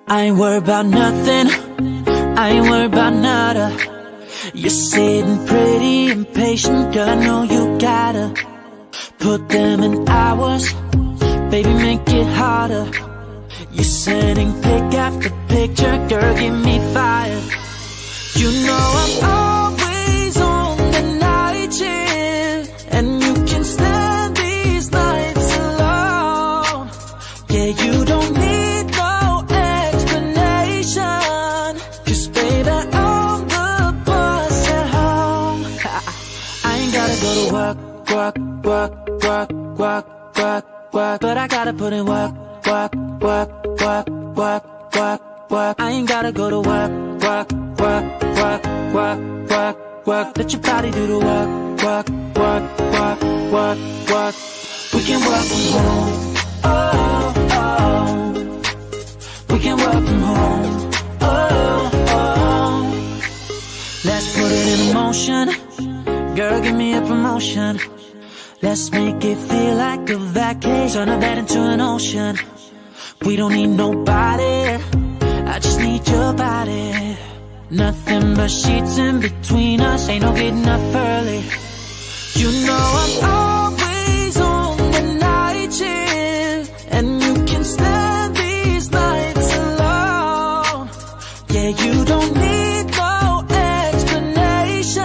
I ain't worried about nothing, I ain't worried about nada. You're sitting pretty impatient, girl, I know you gotta put them in hours, baby, make it harder. You're sending pic after picture, girl, give me fire. You know I'm always on the night shift, and you can stand these nights alone. Yeah, you don't need no explanation, 'cause baby, I'm the boss at home. I ain't gotta go to work, work, work, work, work, work, work, but I gotta put in work, work, work, work, work, work, work. I ain't gotta go to work, work, work, work, work, work, work. Let your body do the work, work, work, work, work, work. We can work from home, oh, oh. We can work from home, oh, oh. Let's put it in motion, girl, give me a promotion. Let's make it feel like a vacation, turn a bed into an ocean. We don't need nobody, I just need your body. Nothing but sheets in between us, ain't no getting up early. You know I'm always on the night shift, and you can stand these nights alone. Yeah, you don't need no explanation,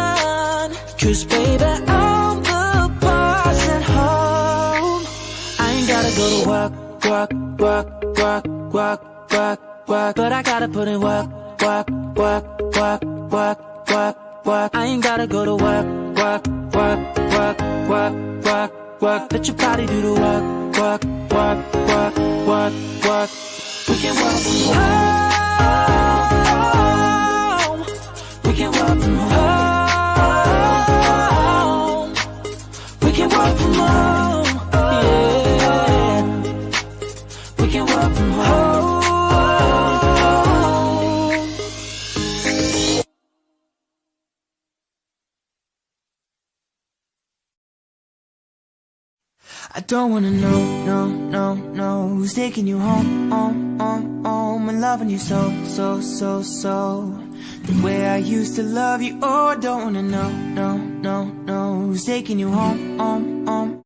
'cause baby, I'm the boss at home. I ain't gotta go to work, work, work, work, work, work, work, but I gotta put in work, work, work, work, work, work, work. I ain't gotta go to work, work, work, work, work, work, work. Let your body do the work, work, work, work, work, work. We can work from home. We can work from home. We can work from home. Yeah. We can work from home. I don't wanna know, no, no, no, who's taking you home, home, and loving you so, so, so, so, the way I used to love you. Oh, I don't wanna know, no, no, no, who's taking you home, home.